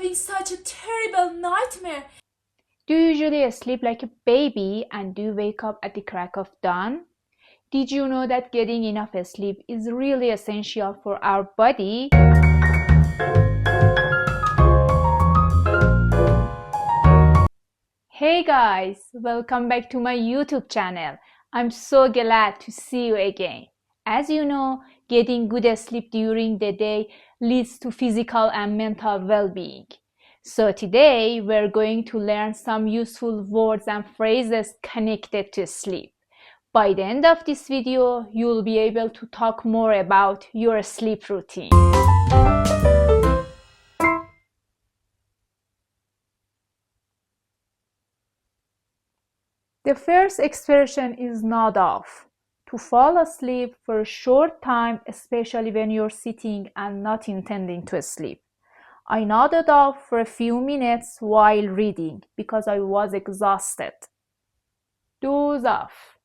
having such a terrible nightmare. Do you usually sleep like a baby and do wake up at the crack of dawn? Did you know that getting enough sleep is really essential for our body? Hey guys, welcome back to my YouTube channel. I'm so glad to see you again. As you know, getting good sleep during the day leads to physical and mental well-being. So today we're going to learn some useful words and phrases connected to sleep. By the end of this video, you'll be able to talk more about your sleep routine. The first expression is nod off. To fall asleep for a short time, especially when you're sitting and not intending to sleep. I nodded off for a few minutes while reading because I was exhausted. Doze off.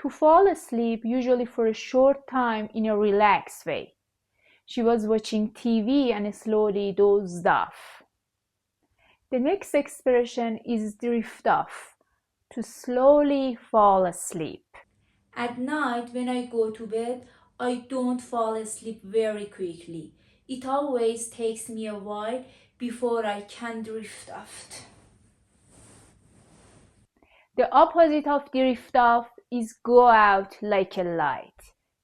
To fall asleep, usually for a short time in a relaxed way. She was watching TV and slowly dozed off. The next expression is drift off. To slowly fall asleep. At night, when I go to bed, I don't fall asleep very quickly. It always takes me a while before I can drift off. The opposite of drift off is go out like a light.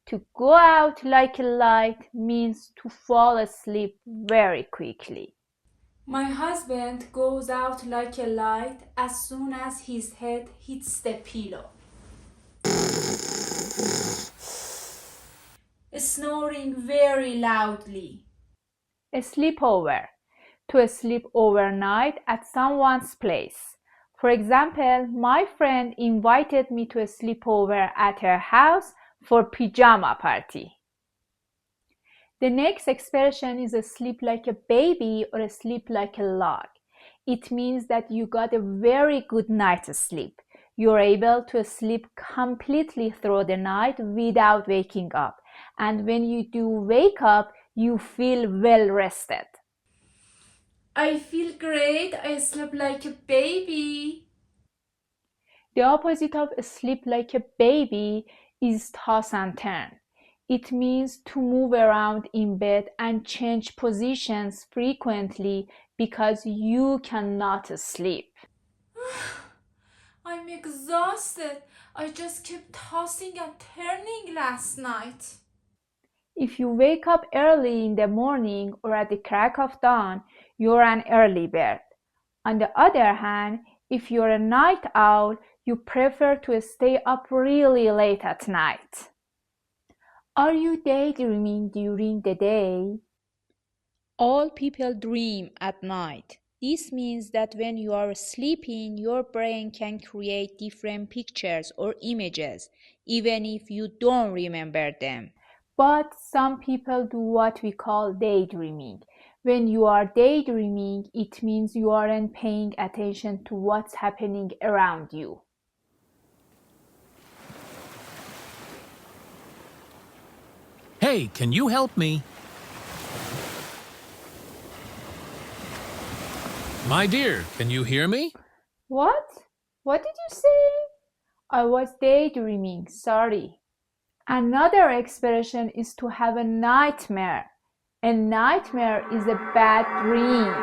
To go out like a light means to fall asleep very quickly. My husband goes out like a light as soon as his head hits the pillow. Snoring very loudly. A sleepover. To sleep overnight at someone's place. For example, my friend invited me to a sleepover at her house for pajama party. The next expression is sleep like a baby or sleep like a log. It means that you got a very good night's sleep. You're able to sleep completely through the night without waking up. And when you do wake up, you feel well rested. I feel great. I sleep like a baby. The opposite of sleep like a baby is toss and turn. It means to move around in bed and change positions frequently because you cannot sleep. I'm exhausted. I just kept tossing and turning last night. If you wake up early in the morning or at the crack of dawn, you're an early bird. On the other hand, if you're a night owl, you prefer to stay up really late at night. Are you daydreaming during the day? All people dream at night. This means that when you are sleeping, your brain can create different pictures or images, even if you don't remember them. But some people do what we call daydreaming. When you are daydreaming, it means you aren't paying attention to what's happening around you. Hey, can you help me? My dear, can you hear me? What? What did you say? I was daydreaming, sorry. Another expression is to have a nightmare. A nightmare is a bad dream.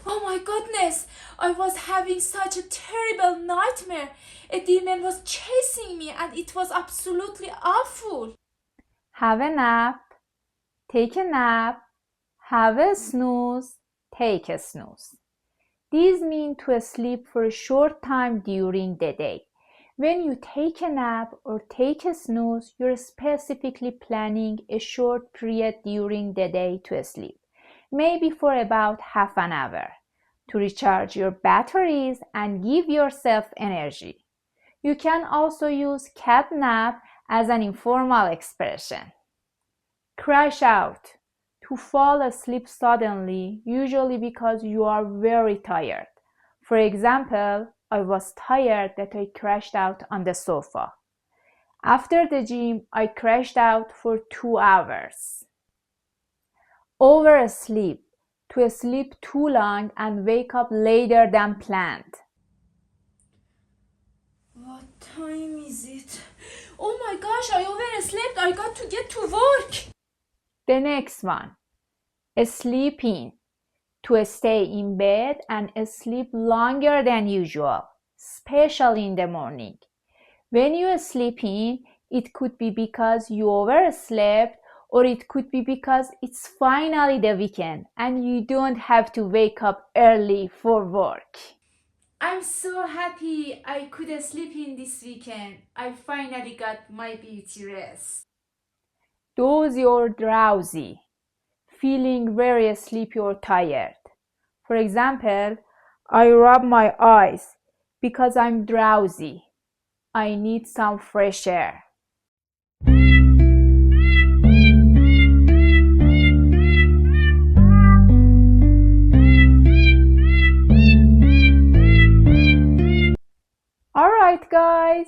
Oh my goodness! I was having such a terrible nightmare. A demon was chasing me and it was absolutely awful. Have a nap. Take a nap. Have a snooze. Take a snooze. These mean to sleep for a short time during the day. When you take a nap or take a snooze, you're specifically planning a short period during the day to sleep, maybe for about half an hour, to recharge your batteries and give yourself energy. You can also use cat nap as an informal expression. Crash out. To fall asleep suddenly, usually because you are very tired. For example, I was tired that I crashed out on the sofa. After the gym, I crashed out for 2 hours. Oversleep. to sleep too long and wake up later than planned. What time is it? Oh my gosh, I overslept. I got to get to work. The next one, sleeping, to stay in bed and sleep longer than usual, especially in the morning. When you sleep in, it could be because you overslept, or it could be because it's finally the weekend and you don't have to wake up early for work. I'm so happy I could sleep in this weekend. I finally got my beauty rest. Doze or drowsy, feeling very sleepy or tired. For example, I rub my eyes because I'm drowsy. I need some fresh air. Alright guys,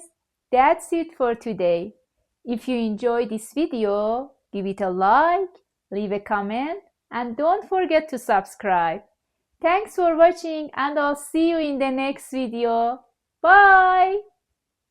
that's it for today. If you enjoyed this video, give it a like, leave a comment, and don't forget to subscribe. Thanks for watching and I'll see you in the next video. Bye!